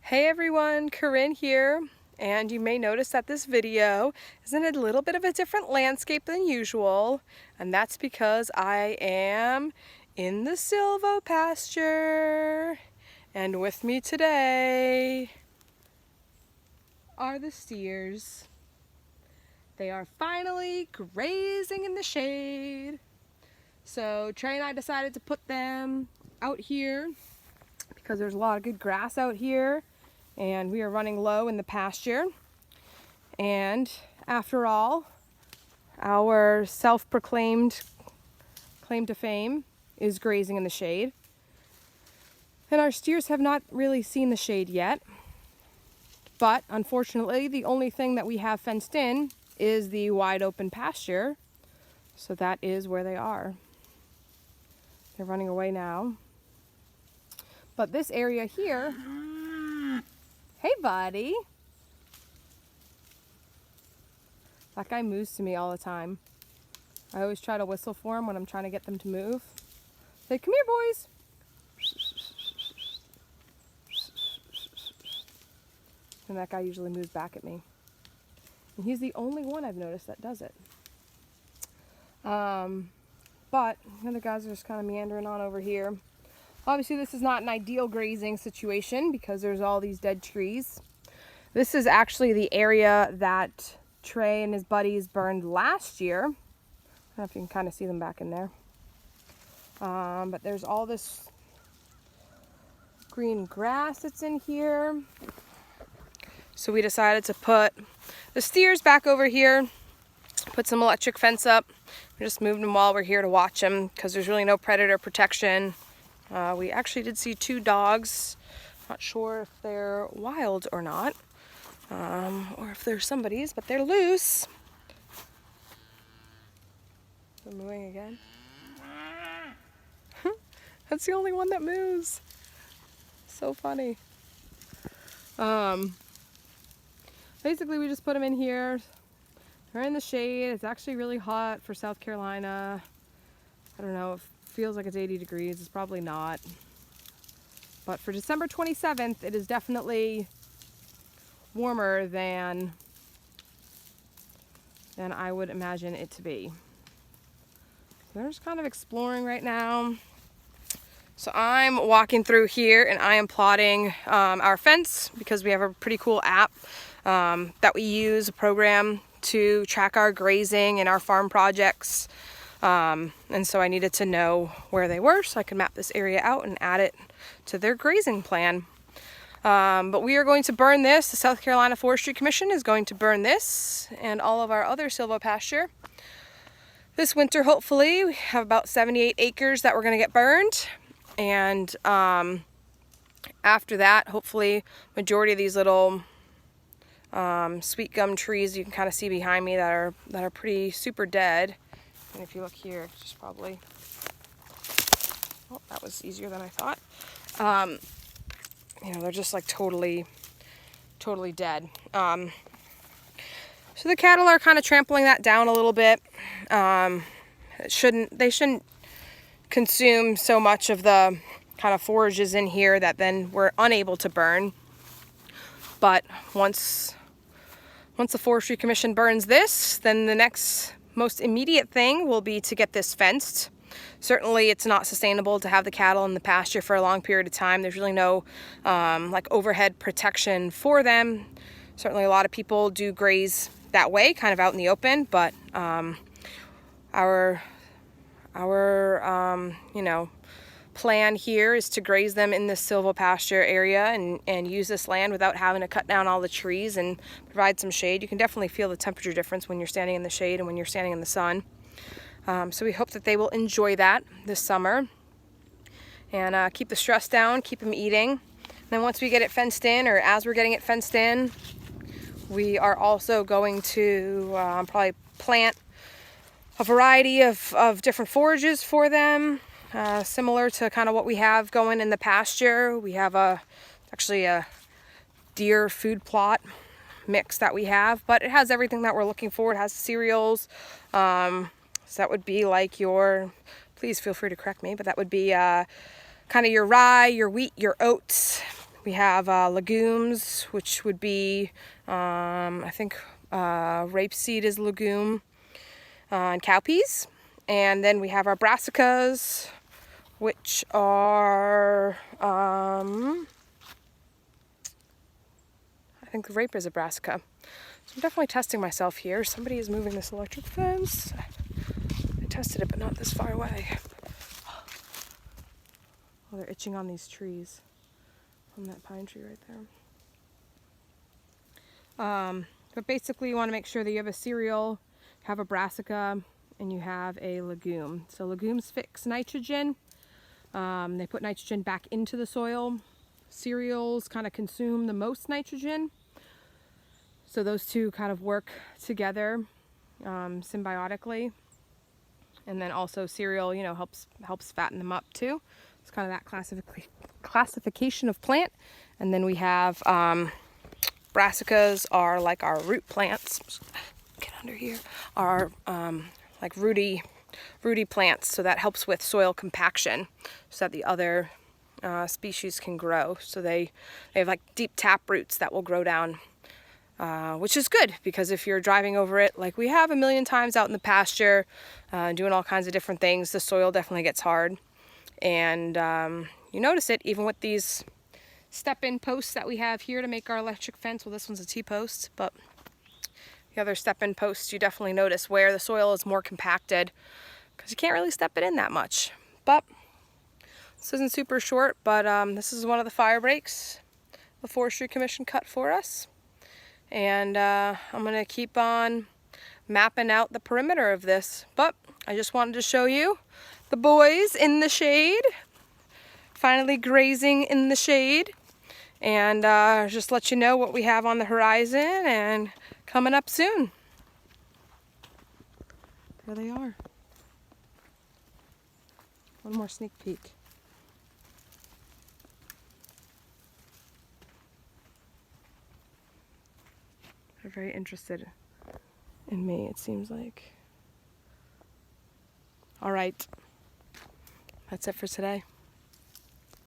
Hey everyone, Corrine here, and you may notice that this video is in a little bit of a different landscape than usual, and that's because I am in the silvopasture, and with me today are the steers. They are finally grazing in the shade. So Trey and I decided to put them out here because there's a lot of good grass out here and we are running low in the pasture. And after all, our self-proclaimed claim to fame is grazing in the shade. And our steers have not really seen the shade yet. But unfortunately, the only thing that we have fenced in is the wide open pasture. So that is where they are. They're running away now. But this area here, hey buddy. That guy moves to me all the time. I always try to whistle for him when I'm trying to get them to move. Say, come here boys. And that guy usually moves back at me. And he's the only one I've noticed that does it. But the other guys are just kind of meandering on over here. Obviously this is not an ideal grazing situation because there's all these dead trees. This is actually the area that Trey and his buddies burned last year. I don't know if you can kind of see them back in there. But there's all this green grass that's in here. So we decided to put the steers back over here, put some electric fence up. We just moved them while we're here to watch them because there's really no predator protection. We actually did see 2 dogs. Not sure if they're wild or not, or if they're somebody's, but they're loose. They're moving again. That's the only one that moves. So funny. Basically, we just put them in here. They're in the shade. It's actually really hot for South Carolina. I don't know, it feels like it's 80 degrees. It's probably not. But for December 27th, it is definitely warmer than I would imagine it to be. So they're just kind of exploring right now. So I'm walking through here and I am plotting our fence because we have a pretty cool app that we use, a program to track our grazing and our farm projects. And so I needed to know where they were so I could map this area out and add it to their grazing plan. But we are going to burn this. The South Carolina Forestry Commission is going to burn this and all of our other silvopasture. This winter, hopefully, we have about 78 acres that we're going to get burned. And after that, hopefully, majority of these little sweet gum trees you can kind of see behind me that are pretty super dead. And if you look here, it's just probably, oh, that was easier than I thought. You know, they're just like totally dead. So the cattle are kind of trampling that down a little bit. They shouldn't consume so much of the kind of forages in here that then we're unable to burn. But once the Forestry Commission burns this, then the next most immediate thing will be to get this fenced. Certainly it's not sustainable to have the cattle in the pasture for a long period of time. There's really no like overhead protection for them. Certainly a lot of people do graze that way, kind of out in the open, but our you know, plan here is to graze them in this silvopasture area and use this land without having to cut down all the trees and provide some shade. You can definitely feel the temperature difference when you're standing in the shade and when you're standing in the sun. So we hope that they will enjoy that this summer and keep the stress down, keep them eating. And then once we get it fenced in, or as we're getting it fenced in, we are also going to probably plant a variety of different forages for them. Similar to kind of what we have going in the pasture. We have actually a deer food plot mix that we have, but it has everything that we're looking for. It has cereals. So that would be like your, please feel free to correct me, but that would be kind of your rye, your wheat, your oats. We have legumes, which would be, I think rapeseed is legume, and cowpeas. And then we have our brassicas, which are, I think the rape is a brassica. So I'm definitely testing myself here. Somebody is moving this electric fence. I tested it, but not this far away. Oh, they're itching on these trees. On that pine tree right there. But basically you want to make sure that you have a cereal, have a brassica, and you have a legume. So legumes fix nitrogen. They put nitrogen back into the soil. Cereals kind of consume the most nitrogen. So those two kind of work together symbiotically. And then also cereal, you know, helps fatten them up too. It's kind of that classification of plant. And then we have brassicas are like our root plants. Get under here. Are like rooty plants. So that helps with soil compaction, so that the other species can grow. So they have like deep tap roots that will grow down. Which is good, because if you're driving over it like we have a million times out in the pasture, doing all kinds of different things, the soil definitely gets hard. And you notice it even with these step-in posts that we have here to make our electric fence. Well, this one's a T-post, but the other step-in posts, you definitely notice where the soil is more compacted, because you can't really step it in that much. But this isn't super short, but this is one of the fire breaks the Forestry Commission cut for us. And I'm going to keep on mapping out the perimeter of this. But I just wanted to show you the boys in the shade. Finally grazing in the shade. And just let you know what we have on the horizon and coming up soon. There they are. One more sneak peek. They're very interested in me, it seems like. All right, that's it for today.